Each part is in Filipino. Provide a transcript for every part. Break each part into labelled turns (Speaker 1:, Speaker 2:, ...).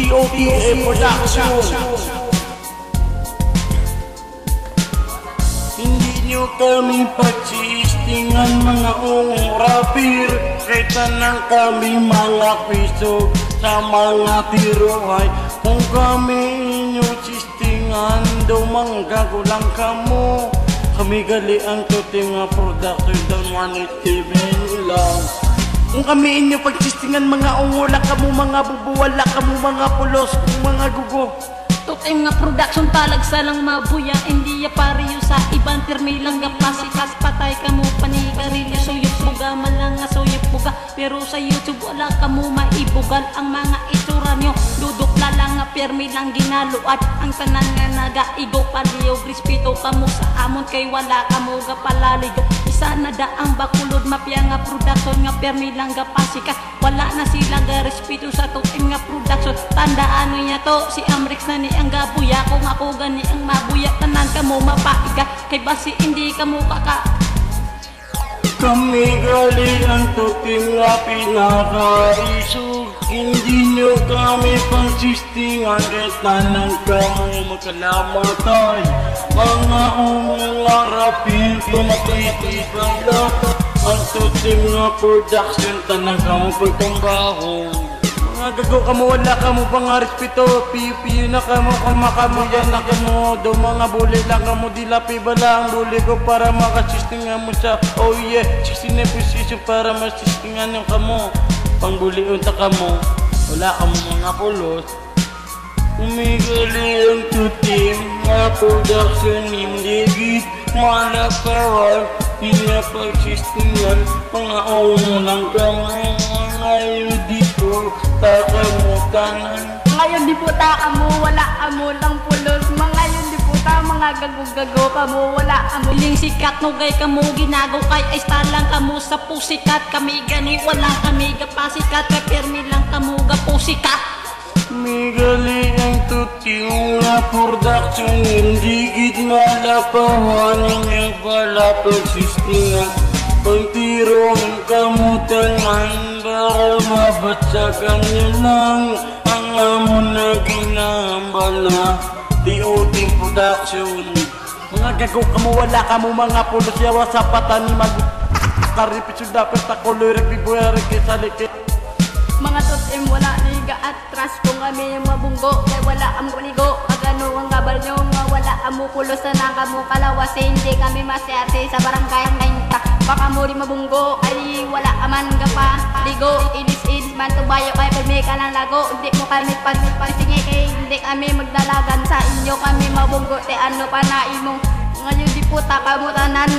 Speaker 1: TOTA Production. Hindi nyo kami pagsistingan mga rapper, kahit anang kami mga pisog sa mga tiruhay. Kung kami inyo sistingan, daw manggago lang kamo. Kami gali ang tuting nga production daw 187 lang. Kung kami inyo pagsistingan mga wala kamo mga bubuwala kamo mga pulos kung mga gugo.
Speaker 2: Tuting nga production talagsa lang mabuya, hindi ya pariyo sa ibang termi lang gapasikas patay kamo panigarilyo suyop buga malang nga suyop buga, pero sa YouTube wala kamo maibugal ang mga itsura nyo. Dudok na lang nga permi lang ginaluad ang tanan nga nagaigo paliyo grispito kamo sa amon kay wala kamo gapalaligo. Isa na daang bakulod mapya nga production nga permi lang gapasikas, wala na sila ga respeto sa tuting nga production. Tandaan niya to si Amrix na ni ang gabuya, kung ako gani ang mabuya tanan kamo mapaiga kay basi hindi kamo kaka.
Speaker 1: Kami gali ang tuting nga pinakaisog, hindi nyo kami pagsistingan kahit tanang kami magkalamatay. Mga rapper tumatitibang lahat ang tuting nga production tanang kamo pagtambaho. Mga gago kamo wala kamo pang respeto, piyo na kamo kumakamu yan na kamo. Do mga buli lang kamo dilapi bala ang buli ko para makasistingan mo sa oh yeah 69 position para masistingan yung kamo. Pang buli unta kamo wala kamo mga pulos. Umigali ang tuting nga production hindi git malakaran, hindi pagsistingan mga lang kamo. Ngayon dito takamutanan,
Speaker 2: ngayon di po ta kamo wala amo lang pulos. Ngayon di po ta mga gago-gago kamo wala amo ling sikat no gay kamo ginago kay ay lang kamo sa pusikat. Kami gani wala kami gapasikat kay permi lang kamo gapusikat.
Speaker 1: Migali ang tuting nga production hindi git malapawan yung pala pagsistingan. Pagtirong kamutangan baka mabatsagan nyo lang ang amon na ginambala. TOT Production. Mga gago kamo wala kamo mga pulos yawa sa patan ni mag karipit dapat sa kolor bibuya kisalikit.
Speaker 2: Mga tutim wala liga atras kung kami yung mabunggo kay wala am kuligo agano ang gabal nyo nga wala amo kulos na kamo kalawasin. Hindi kami masyate sa barangay ang nainta baka mo rin mabunggo ay wala aman gapa ligo ilis man tubayo kay pagmay ka lang lago. Hindi mo kami pagsingi kay hindi kami magdalagan sa inyo kami mabunggo te ano pa na imong. Ngayon di po takamutanan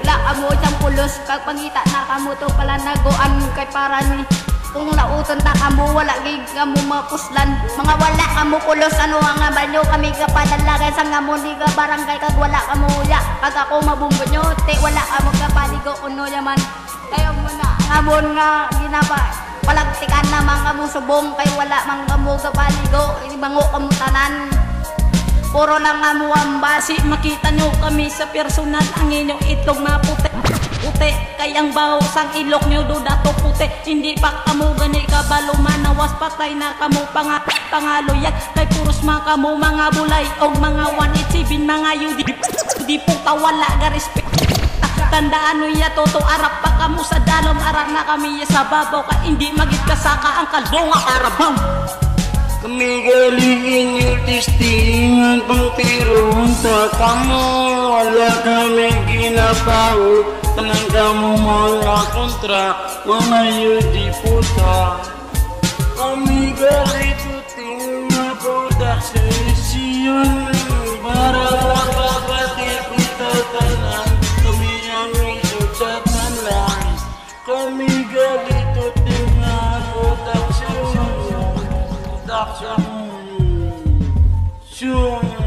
Speaker 2: wala amo isang pulos pagpangita na kamo to pala nagoan kay para ni kung nauton ta kamo wala gig kamo mapuslan. Mga wala kamo kulos ano nga banyo kami kapadalagan sa ngamon di ka barangay kag wala kamo ya kag ako mabunggo nyo te wala kamo kapaligo uno yaman kayo mo na ngamon nga ginapa palagtikan na mga kamo subong kay wala mang kamo kapaligo ibango kamo tanan puro lang kamo ang basi. Makita nyo kami sa personal ang inyong itlog maputi puti kay ang baho sang ilok nyo duda to puti. Hindi pa kamo gani kabalo manawas patay na kamo pangaloyan kay puros mga kamo mga bulay og mga 187 mga yudi di po wala ga respect. Tandaan nyo ya toto arap pa kamo sa dalom arap na kami ya sa babaw ka hindi magit kasaka ang kalbo nga arabaw.
Speaker 1: Kami galing yung testingan pang tirong ta kamo wala kami ginabaho tanang kamo mga kontra mga yudi puta. Kami galing tuting nga production para makapatid kita tanan kami ang isot sa tanan. Kami galing tuting nga production. Sure.